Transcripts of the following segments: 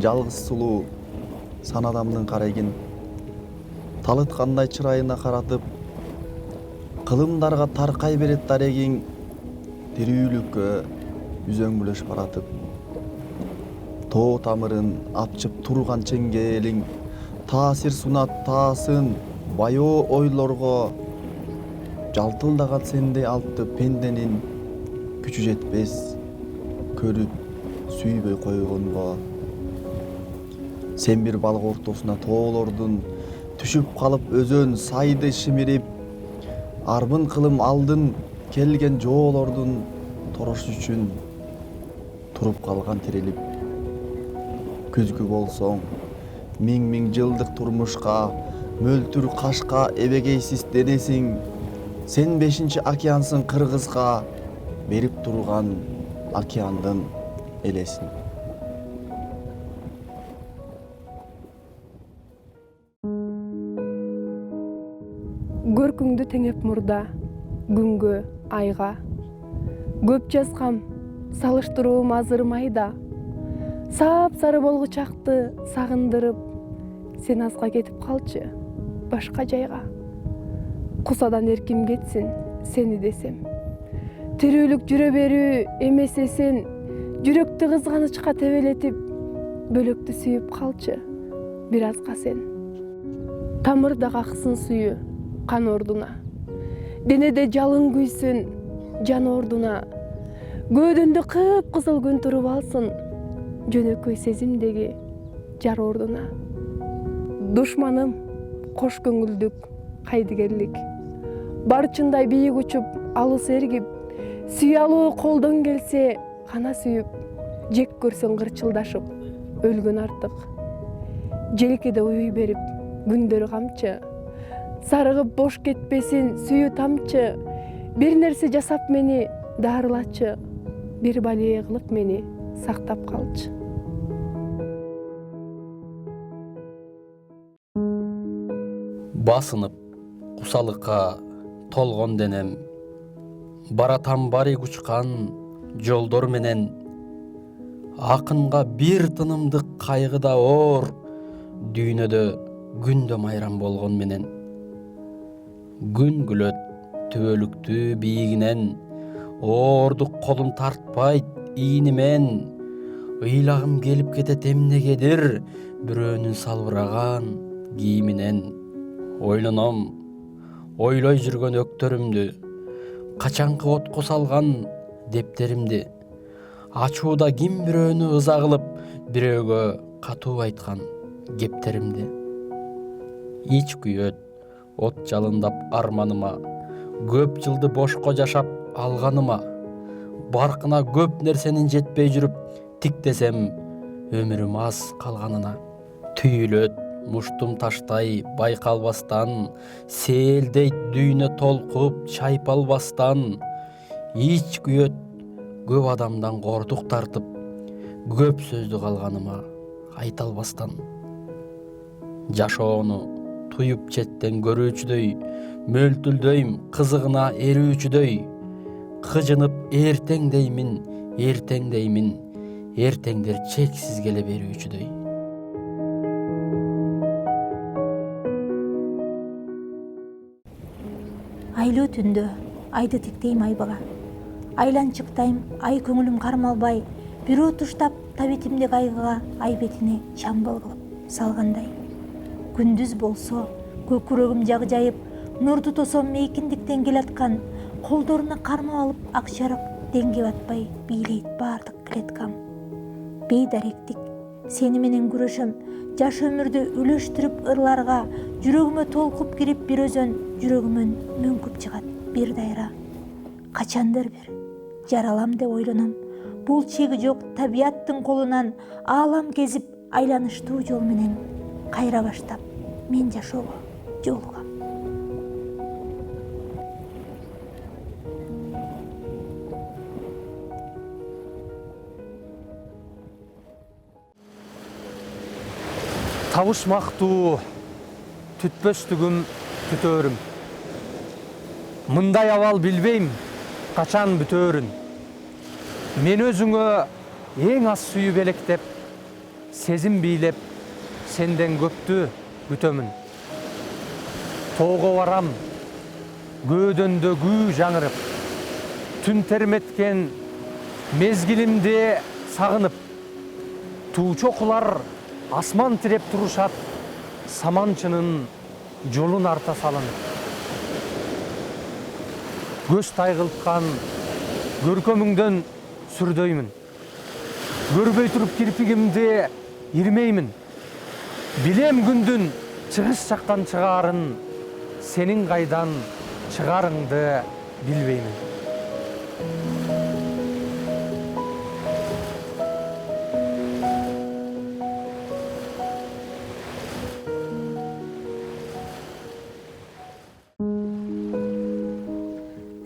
жалгыз сулуу сан адамдын карегин талыткандай чырайына каратып, кылымдарга таркай берет дарегиң, тирүүлүккө үзөңгүлөш баратып. Тоо тамырын апчып турган чеңгээлиң, таасир сунат таасын баяоо ойлорго, жалтылдаган сендей алты пенденин күчү жетпес, көрүп сүйбөй койгонго. Сен бир балык ортосуна тоолордун түшүп калып өзөн сайды шимирип, арбын кылым алдын келген жоолордун торош үчүн туруп калган тирилип. Күзгү болсоң миң жылдык турмушка, мөлтүр кашка эбегейсиз денесиң, сен 5 океансың кыргызга, берип турган океандын элесин. Көркүңдү теңеп мурда, күнгө, айга. Көп жазгам, салыштыруум азырмай да. Сап-сары болгучакты сагындырып, сен азга кетип калчы, башка жайга. Кусадан эрким кетсин, сени десем. Тирүүлүк жүрө берүү эмес эсен, жүрөктү кызганычка тебелетип, бөлөктү сүйүп калчы, бир азга сен. Тамырда каксын сүйү, кан ордуна. Денеде жалын күйсүн, жан ордуна. Көөдөндө кып-кызыл күн туруп алсын, жөнөкөй сезимдеги жар ордуна. Душманым, кош көңүлдүк, кайдыгерлик. Барчындай бийик учуп, алыс эргип, сүйө алуу колдон келсе, кана сүйүп, жек көрсөң кырчылдашып, өлгөн артык. Желкеде уюй берип, күндөр камчы, сарыгып бош кетпесин сүйүү тамчы, бир нерсе жасап мени дарылачы, бир балие кылып мени сактап калчы. Басынып кусалыкка толгон денем, баратам барик учкан жолдор менен, акынга бир тынымдык кайгыда оор, дүйнөдө күндө майрам болгон менен. Күн күлөт түбөлүктүү бийигинен, оордук колум тартпайт ийнимен, ыйлагым келип кетет эмнегедир бирөөнүн салбыраган кийиминен. Ойлоном, ойлой жүргөн өктөрүмдү, качанкы отко салган дептеримди, ачууда ким бирөөнү ыза кылып, бирөөгө катуу айткан кептеримди. Ич күйөт от жалындап арманыма, көп жылды бошко жашап алганыма, баркына көп нерсенин жетпей жүрүп, тиктесем өмүрүм аз калганына. Түйүлөт муштум таштай байкалбастан, сээлдейт дүйнө толкуп чайпалбастан. Ич күйөт көп адамдан кордук тартып, көп сөздү калганыма айта албастан. Жашоону туюп четтен көрүүчүдөй, мөлтүлдөйм кызыгына эрүүчүдөй. Кыжынып эртеңдеймин, эртеңдеймин, эртеңдер чексиз келе берүүчүдөй. Айлуу түндө айды тиктейм айбага, айланчыктайм ай көңүлүм кармалбай, бирөө туштап табитимди кайгыга, ай бетине чамбыл кылып салгандай. Күндүз болсо көкүрөгүм жагжайып, нур тутосом мейкиндиктен келаткан, колдоруна кармап алып ак жарык деңге батпай бийлейт баардык клеткам. Бейдаректик сени менен күрөшөм, жаш өмүрдү үлөштүрүп ырларга, жүрөгүмө толкуп кирип бир өзөн, жүрөгүмөн мөңкүп чыгат бир дайра. Качандыр бир жаралам деп ойлоном, бул чеги жок табияттын колунан аалам кезип айланыштуу жол менен кайра баштап мен жашоого жолугам. Табышмактуу түтпөстүгүм түтөөрүм. Мындай абал билбейм качан бүтөөрүн. Мен өзүңө эң аз сүйүп электеп, сезим бийлеп, сенден көптү күтөмүн. Тоого барам, көөдөндө күү жаңырып, түн терметкен мезгилимди сагынып, туучокулар асман тиреп турушат, саманчынын жолун арта салынып. Көз тайгылткан көркөмүңдөн сүрдөймүн. Көрбөй туруп кирпигимди ирмеймин. Билем күндүн чыгыш жактан чыгаарын, сенин кайдан чыгарыңды билбеймин.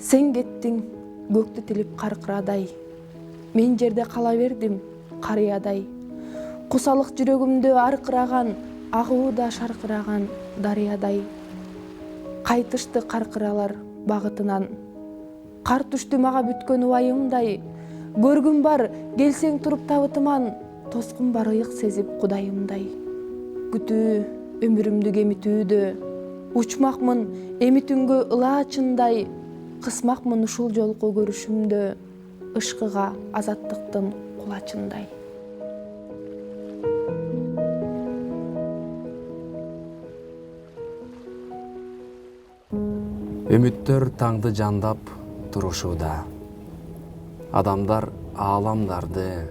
Сен кеттиң көктү тилип каркырадай, мен жерде кала бердим карыядай. Кусалык жүрөгүмдө аркыраган, агууда шаркыраган дарыядай. Кайтышты каркыралар багытынан, кар түштү мага бүткөн убайымдай. Көргүм бар, келсең туруп табытыман, тоскун бар ыйык сезип кудайымдай. Күтүү өмүрүмдү кемитүүдө, учмакмын эми түнгө ылаачындай. Кысмакмын ушул жолку көрүшүмдө, ышкыга азаттыктын кулачындай. Үмүттөр таңды жандап турушууда. Адамдар ааламдарды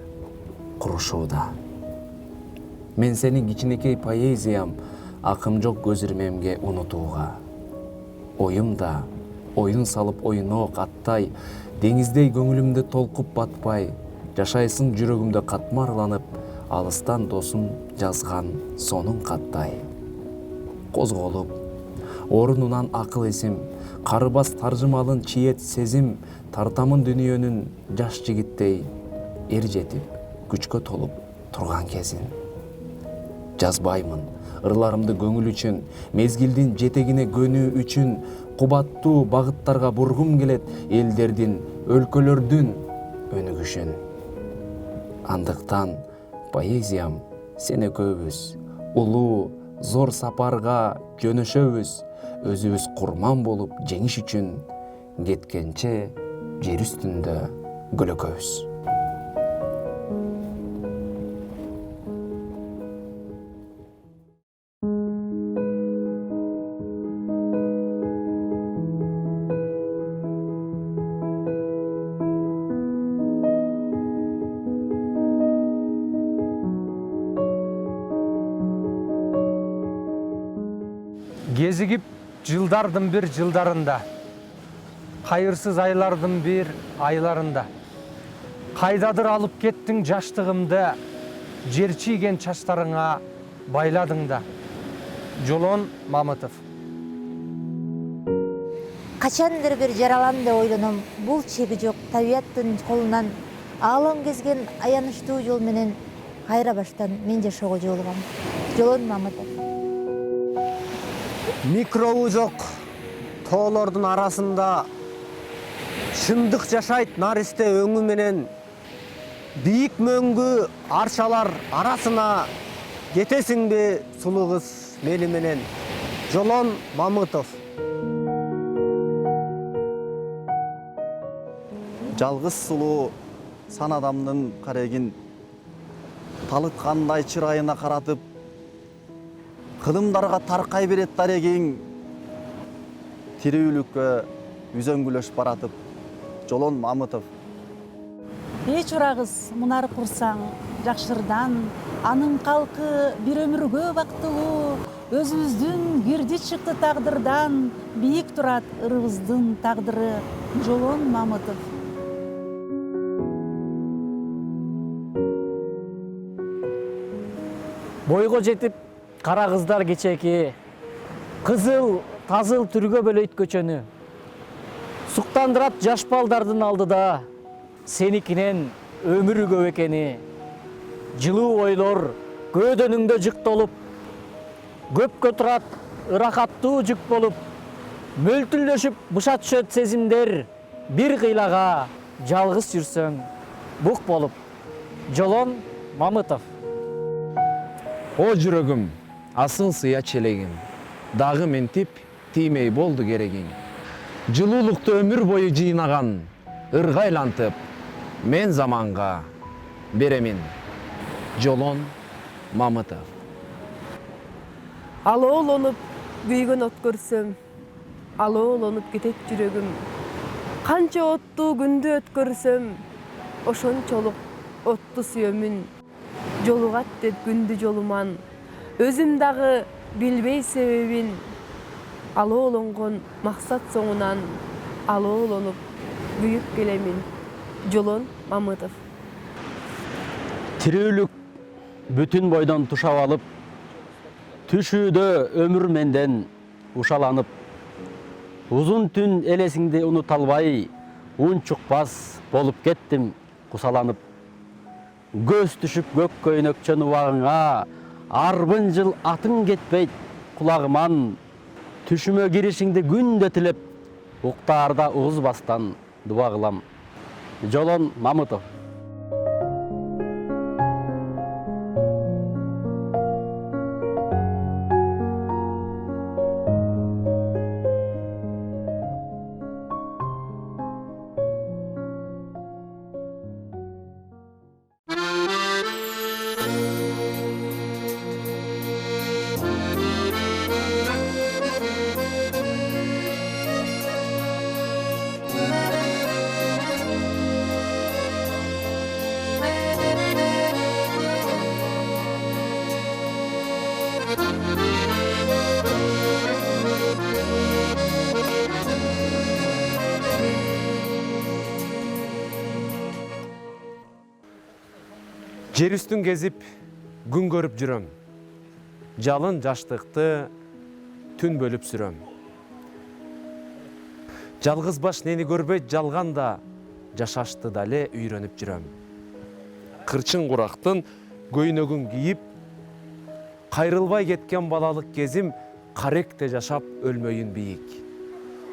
курушууда. Мен сенин кичинекей поэзиям акым жок көз ирмемге унутууга. Оюмда оюн салып ойнок аттай, деңиздей көңүлүмдө толкуп батпай, жашайсың жүрөгүмдө катмарланып, алыстан досум жазган сонун каттай. Козголуп, орунунан акыл эсим, карыбас таржымалын чиет сезим, тартамын дүниөнүн жаш жигиттей, эр жетип, күчкө толуп турган кезин. Жазбаймын ырларымды көңүл үчүн, мезгилдин жетегине көнүү үчүн, кубаттуу багыттарга бургум келет элдердин, өлкөлөрдүн өнүгүшүн. Андыктан поэзиям сен экөөбүз, улуу, зор сапарга жөнөшөбүз, өзүбүз курман болуп жеңиш үчүн, кеткенче жер үстүндө көлөкөбүз. Кезигип жылдардын бир жылдарында, кайырсыз айлардын бир айларында, кайдадыр алып кеттиң жаштыгымды, жер чийген чачтарыңа байладың да. Жолон Мамытов. Качандыр бир жараланды ойлоном, бул чеги жок табияттын колунан, аалам кезген аянычтуу жол менен кайра баштан мен жашоого жолугам. Жолон Мамытов. Микробу жок тоолордун арасында, чындык жашайт наристе өңү менен, бийик мөңгү арчалар арасына, кетесиңби сулуу кыз мени менен. Жолон Мамытов. Жалгыз сулуу сан адамдын карегин талыткандай чырайына каратып, кылымдарга таркай берет дарегиң, тирүүлүккө үзөңгүлөш баратып. Жолон Мамытов. Эч урагыз мунар курсаң жакшырдан, анын калкы бир өмүргө бактылуу, өзүбүздүн кирди чыкты тагдырдан, бийик турат ырыбыздын тагдыры. Жолон Мамытов. Бойго жетип кара кыздар кечеки, кызыл тазыл түргө бөлөйт көчөнү. Суктандырат жаш балдардын алдыда, сеникинен өмүрү көп экени. Жылуу ойлор көөдөнүңдө жыктолуп, көпкө турат ырахаттуу жүк болуп, мөлтүлдөшүп бышат түшөт сезимдер, бир кыйлага жалгыз жүрсөң бук болуп. Жолон Мамытов. О жүрөгүм, асыл сыя челегим, дагы ментип тиймей болду керегиң. Жылуулукту өмүр бою жыйнаган, ыргайлантып, мен заманга беремин. Жолон Мамытов. Алоолонуп күйгөн от көрсөм, алоолонуп кетет жүрөгүм. Канча оттуу күндү өткөрсөм, ошончолук отту сүйөмүн. Жолугат деп күндү жолуман, өзүм дагы билбей себебин. Алоолонгон максат соңунан, алоолонуп күйүп келемин. Жолон Мамытов. Тирүүлүк бүтүн бойдон тушап алып, түшүүдө өмүр менден ушаланып, узун түн элесиңди унута албай, унчукпас болуп кеттим кусаланып. Көз түшүп көк көйнөкчөн убагыңа, арбын жыл атың кетпейт кулагыман. Түшүмө киришиңди күндө тилеп, уктаарда угузбастан дуба кылам. Жолон Мамытов. Жер үстүн кезип, күн көрүп жүрөм. Жалын жаштыкты түн бөлүп сүрөм. Жалгыз баш нени көрбөйт жалганда, жашашты дале үйрөнүп жүрөм. Кырчын курактын көйнөгүн кийип, кайрылбай кеткен балалык кезим каректе жашап өлмөйүн бийик.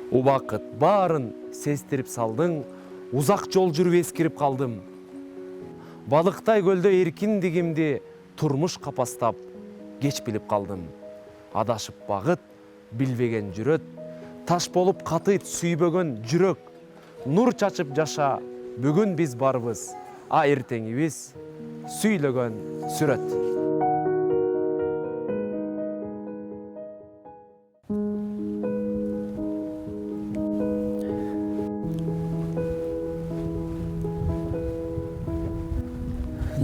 Убакыт баарын сездирип салдың, узак жол жүрүп эскирип калдым. Балыктай көлдө эркиндигимди турмуш капастап, кеч билип калдым. Адашып багыт, билбеген жүрөт, таш болуп катыйт сүйбөгөн жүрөк. Нур чачып жаша, бүгүн биз барбыз, а эртеңибиз сүйлөгөн сүрөт.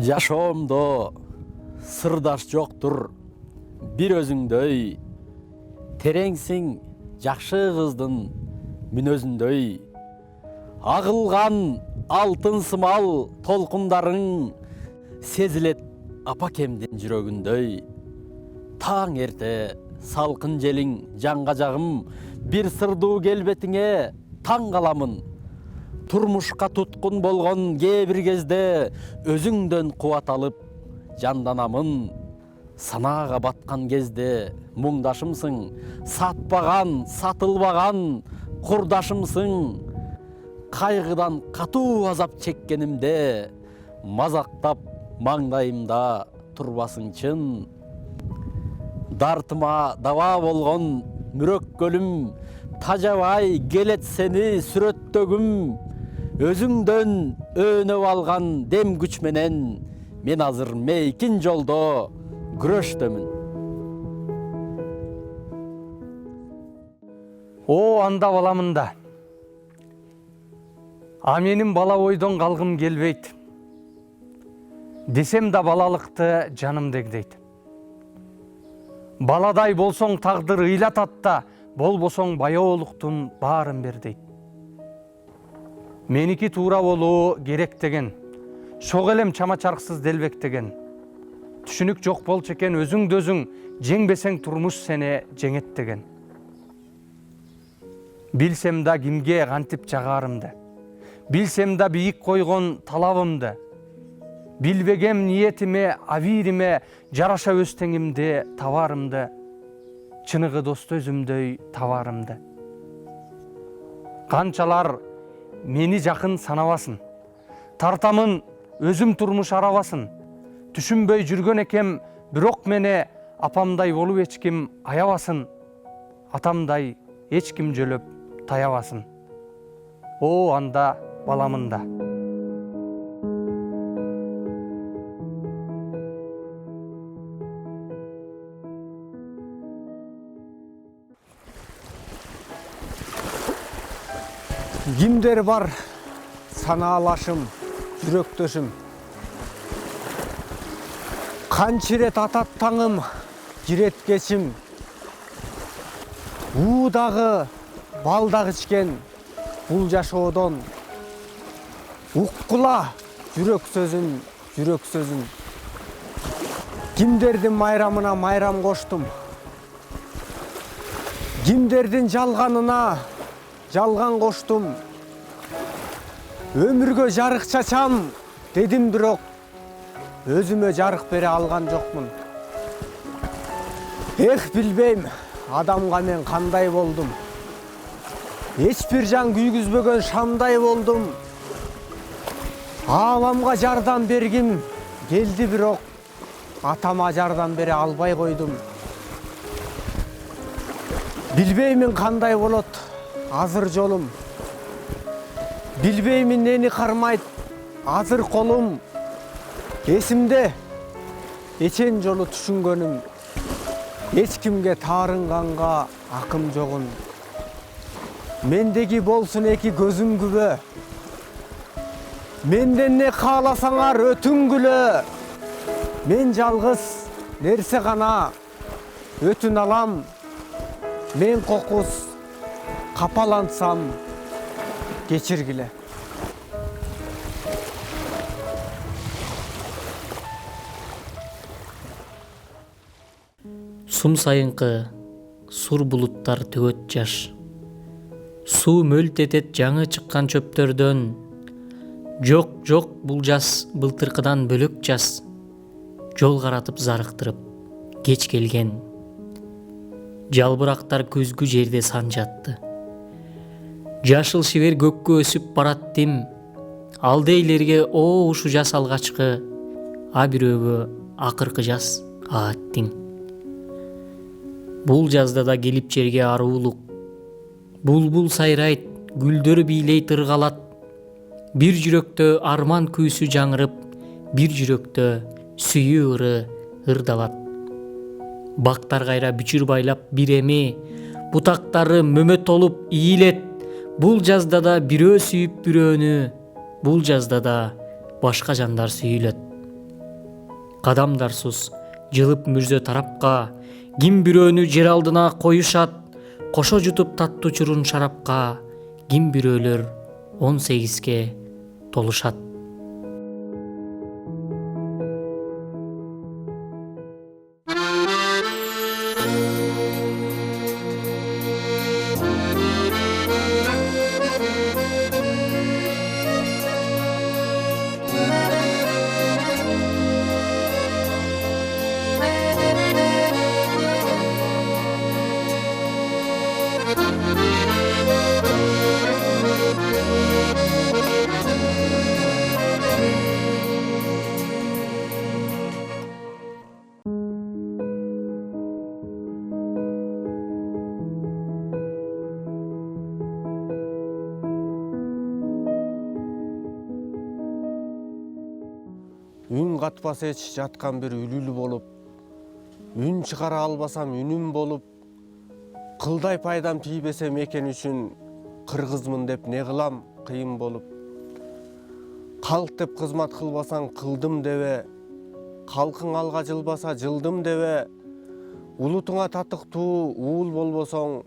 Жашоомдо сырдаш жоктур бир өзүңдөй, тереңсиң жакшы кыздын мүнөзүндөй. Агылган алтын сымал толкундарың сезилет апакемдин жүрөгүндөй. Таң эрте салкын желиң жанга жагым, бир сырдуу келбетиңе таң каламын. Турмушка туткун болгон кээ бир кезде өзүңдөн кубат алып жанданамын. Санаага баткан кезде муңдашымсың, сатпаган, сатылбаган курдашымсың. Кайгыдан катуу азап чеккенимде мазактап маңдайымда турбасың чын. Дартыма даба болгон мүрөккөлүм тажабай келет сени сүрөттөгүм. Өзүңдөн өөнөп алган дем күч менен мен азыр мейкин жолдо күрөштөмүн. О анда баламында. А менин бала бойдон калгым келбейт. Десем да балалыкты жаным дегдейт. Баладай болсоң тагдыр ыйлатат да, болбосоң баяоолуктун баарын бер дейт. Меники туура болуу керек деген, шок элем чама чарксыз делбек деген. Түшүнүк жок болчу экен өзүңдү өзүң жеңбесең турмуш сени жеңет деген. Билсем да кимге кантип жагаарымды, билсем да бийик койгон талабымды, билбегем ниетиме, абийириме жараша өз теңимди табарымды, чыныгы досту өзүмдөй табарымды. Канчалар мени жакын санабасын, тартамын өзүм турмуш арабасын. Түшүнбөй жүргөн экем бирок мени апамдай болуп эч ким аябасын, атамдай эч ким жөлөп таябасын. О анда баламында. Кимдер бар санаалашым, жүрөктөшүм. Канча ирет атат таңым, жиреткечим. Дагы, бал дагы ичкен бул жашоодон. Уккула жүрөк сөзүн. Кимдердин майрамына майрам коштум. Кимдердин жалганына жалган коштум. Өмүргө жарык чачам дедим, бирок өзүмө жарык бере алган жокмун. Билбейм, адамга мен кандай болдум. Эч бир жан күйгүзбөгөн шамдай болдум. Аламга жардам бергим келди, бирок атама жардам бере албай койдум. Билбеймин кандай болот азыр жолум. Билбеймин нени кармайт азыр колум. Эсимде эчен жолу түшүнгөнүм. Эч кимге таарынганга акым жогун. Мендеги болсун эки көзүм күбө. Менден не кааласаңар өтүнгүлө. Мен жалгыз нерсе гана өтүн алам. Мен кокус капалансам кечиргиле. Сум сайынкы сур булуттар төгөт жаш. Суу мөлт этет жаңы чыккан чөптөрдөн. Жок бул жаз былтыркыдан бөлөк жаз. Жол каратып зарыктырып кеч келген. Жалбырактар көзгү жерде санжатты. Жашыл шибер көккө өсүп бараттым. Алдейлерге ушу жаз алгачкы, а бирөөгө акыркы жаз ааттың. Бул жазда да келип жерге аруулук. Булбул сайрайт, гүлдөр бийлейт ыргалат. Бир жүрөктө арман күйсү жаңырып, бир жүрөктө сүйүү ыры ырдалат. Бактар кайра бүчүр байлап бир эми, бутактары мөмөт толуп ийилет. Бул жазда да бирөө сүйүп бирөөнү, бул жазда да башка жандар сүйүлөт. Кадамдарсыз жылып мүрзө тарапка, ким бирөөнү жер алдына коюшат, кошо жутуп таттуу чурун шарапка, ким бирөөлөр 18ке толушат. Үн катпас эч жаткан бир үлүлү болуп, үн чыгара албасам үнүм болуп, кылдай пайдам тийбесе мекен үчүн кыргызмын деп не кылам кыйын болуп. Калк деп кызмат кылбасаң кылдым дебе, калкың алга жылбаса жылдым дебе, улутуңа татыктуу уул болбосоң,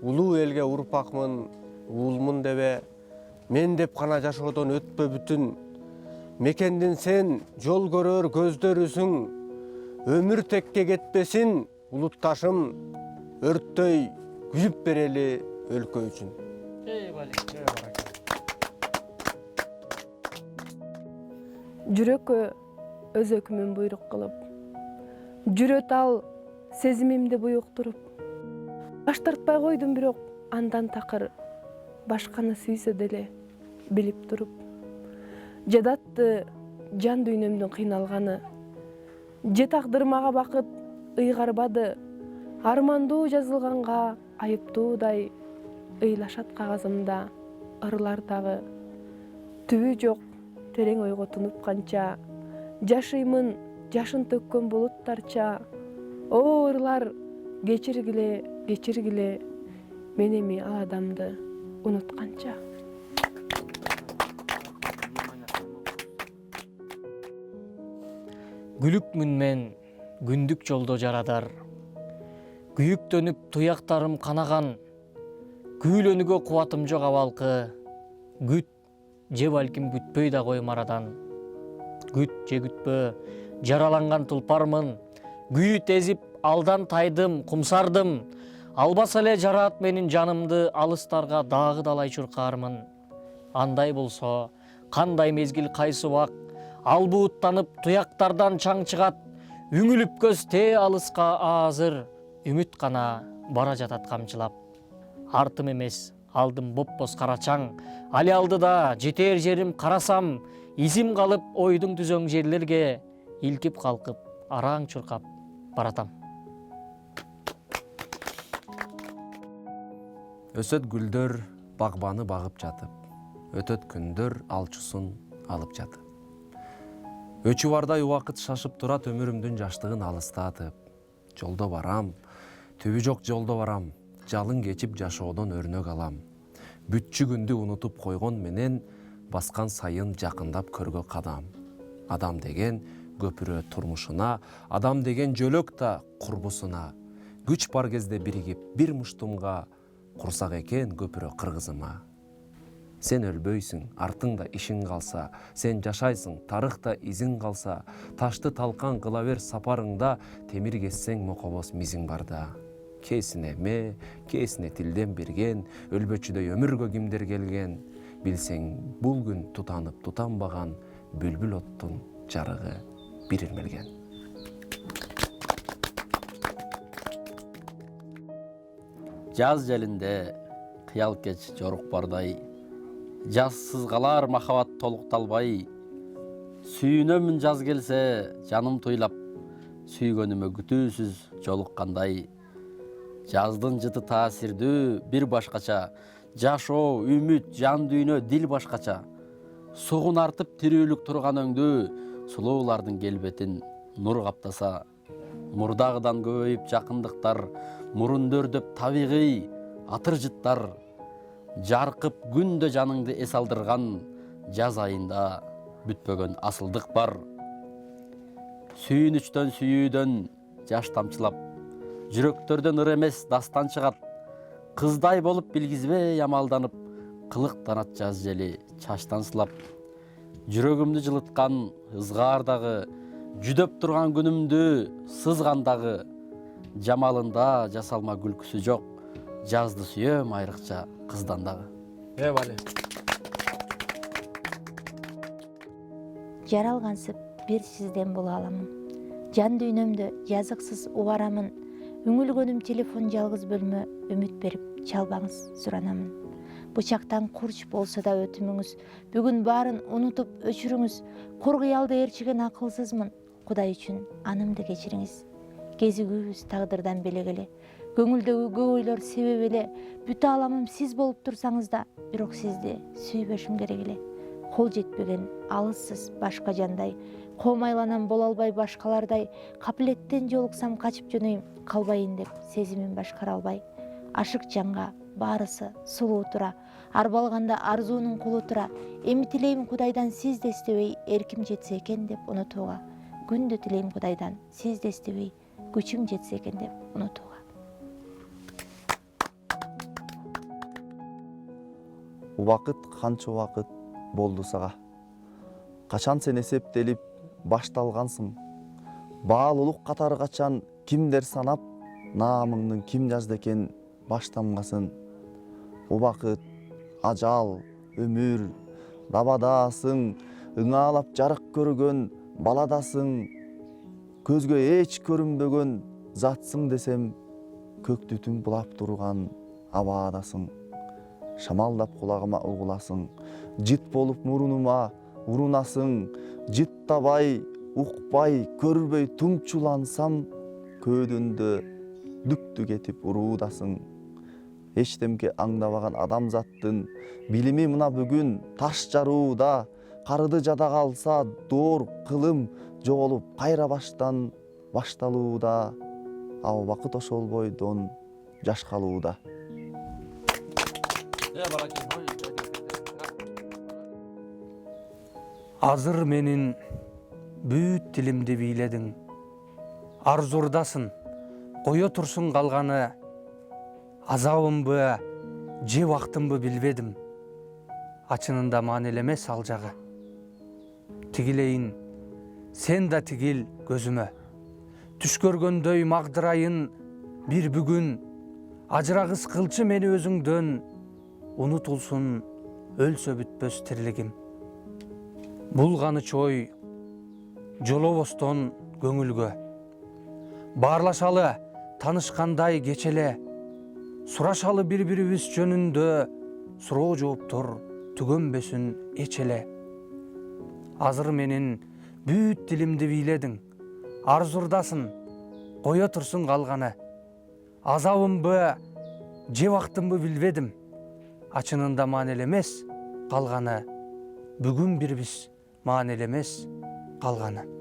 улуу элге урпакмын, уулмун дебе. Мен деп гана жашоодон өтпө бүтүн, мекендин сен жол көрөр көздөрүсүң. Өмүр текке кетпесин улутташым, өрттөй күйүп берели өлкө үчүн. Жүрөк өз өкүмүн буйрук кылып, жүрөт ал сезимимди буюктуруп. Баш тартпай койдум, бирок андан такыр башканы сүйсө деле билип туруп. Жадатты жан дүйнөмдүн кыйналганы, же тагдыр мага бакыт ыйгарбады, армандуу жазылганга айыптуудай ыйлашат кагазымда ырлар дагы. Түбү жок терең ойго тунуп канча, жашыймын жашын төккөн булуттарча. О ырлар, кечиргиле, мен эми ал адамды унутканча. Күлүкмүн мен күндүк жолдо жарадар, күйүктөнүп туяктарым канаган, күүлөнүүгө кубатым жок абалкы, күт же балким күтпөй да койм арадан. Күт же күтпө, жараланган тулпармын, күйүт эзип алдан тайдым, кумсардым, албаса эле жараат менин жанымды алыстарга дагы далай чуркаармын. Андай болсо, кандай мезгил кайсы убак, албууттанып туяктардан чаң чыгат, үңүлүп көз тээ алыска азыр, үмүт гана бара жатат камчылап. Артым эмес, алдым бопбоз карачаң, али алдыда жетер жерим карасам, изим калып ойдуң түзөң жерлерге, илкип калкып, араң чуркап баратам. Өсөт гүлдөр багбаны багып жатып, өтөт күндөр алчусун алып жатып. Өчү бардай убакыт шашып турат өмүрүмдүн жаштыгын алыстатып. Жолдо барам, түбү жок жолдо барам, жалын кечип жашоодон өрнөк алам. Бүтчү күндү унутуп койгон менен, баскан сайын жакындап көргө кадам. Адам деген көпүрө турмушуна, адам деген жөлөк та курбусуна. Күч бар кезде биригип бир муштумга, курсак экен көпүрө кыргызыма. Сен өлбөйсүң, артыңда ишиң калса, сен жашайсың, тарыхта изиң калса, ташты талкан кыла бер сапарыңда, темир кессең мокобоз мизиң барда. Кээсине эме, кээсине тилден берген, өлбөчүдөй өмүргө кимдер келген, билсең бул күн тутанып тутанбаган, бүлбүл оттун жарыгы бир ирмелген. Жаз желинде кыял кеч жорук бардай, жазсыз калар махабат толукталбай. Сүйүнөмүн жаз келсе, жаным туйлап, сүйгөнүмө күтүүсүз жолуккандай. Жаздын жыты таасирдүү бир башкача, жашоо, үмүт, жан дүйнө, дил башкача. Сугун артып тирүүлүк турган өңдү, сулуулардын келбетин нур каптаса. Мурдагыдан көбөйүп жакындыктар, мурундөөрдөп табигый атыр жыттар. Жаркып күндө жаныңды эс алдырган, жаз айында бүтпөгөн асылдык бар. Сүйүнүчтөн сүйүүдөн жаш тамчылап, жүрөктөрдөн ыр эмес дастан чыгат. Кыздай болуп билгизбей амалданып, кылыктанат жаз жели чачтан сылап. Жүрөгүмдү жылыткан ызгаардагы, жүдөп турган күнүмдү сызгандагы, жамалында жасалма күлкүсү жок, жазды сүйөм айрыкча кыздан дагы. Бали. Жаралгансып бир сизден боло аламын. Жан дүйнөмдө жазыксыз убарамын. Үңүлгөнүм телефон жалгыз бөлмө, үмүт берип чалбаңыз суранамын. Бычактан курч болсо да өтүмүңүз, бүгүн баарын унутуп өчүрүңүз. Кур кыялды ээрчиген акылсызмын, Кудай үчүн анымды кечириңиз. Кезигүүбүз тагдырдан белегеле, көңүлдөгү көп ойлор себеп эле, бүтө аламым сиз болуп турсаңыз да, бирок сизди сүйбөшүм керек эле. Кол жетпеген алыссыз башка жандай, комайланам боло албай башкалардай, капилеттен жолуксам качып жөнөйм, калбайын деп сезимин башкара албай. Ашык жанга баарысы сулуу тура, арбалганда арзуунун кулу тура. Эми тилейм Кудайдан сиз да эстебей, эрким жетсе экен деп унутууга. Күндү тилейм Кудайдан сиз да эстебей, күчүм жетсе экен деп унутууга. Убакыт канча убакыт болду сага? Качан сен эсептелип башталгансың? Баалуулук катары качан кимдер санап, наамыңдын ким жазды экен баштамгасын? Убакыт, ажал, өмүр, дабадасың, ыңаалап жарык көргөн баладасың, көзгө эч көрүнбөгөн затсың десем, көктү түн булап турган абаадасың. Шамалдап кулагыма угуласың, жит болуп мурунума урунасың, жит табай укпай көрбөй туңчулансам, көөдөндө дүктүк этип уруудасың. Эчтемке аңдабаган адамзаттын билими мына бүгүн таш жарууда, карыды жада калса доор кылым жоголуп кайра баштан башталууда, а убакыт ошол бойдон жашкалууда. Азыр менин бүт тилимди бийледиң. Арзурдасың, кое турсун калганы. Азабымбы, же вактымбы билбедим. Ачынында маанилемес ал жагы. Тигилейин, сен да тигил көзүмө. Түш көргөндөй магдырайын бир бүгүн. Ажырагыс кылчы мени өзүңдөн. Унутулсун өлсө бүтпөс тирлигим. Булганыч ой жолобостон көңүлгө. Баарлашалы танышкандай кечеле. Сурашалы бири-бирибиз жөнүндө, суроо жооптор түгөнбөсүн эч эле. Азыр менин бүт тилимди бийледиң. Арзурдасың, кое турсун калганы. Азабымбы, же вактымбы билбедим. Ачынында маанилемес калганы. Бүгүн бирибиз маанилемес калганы.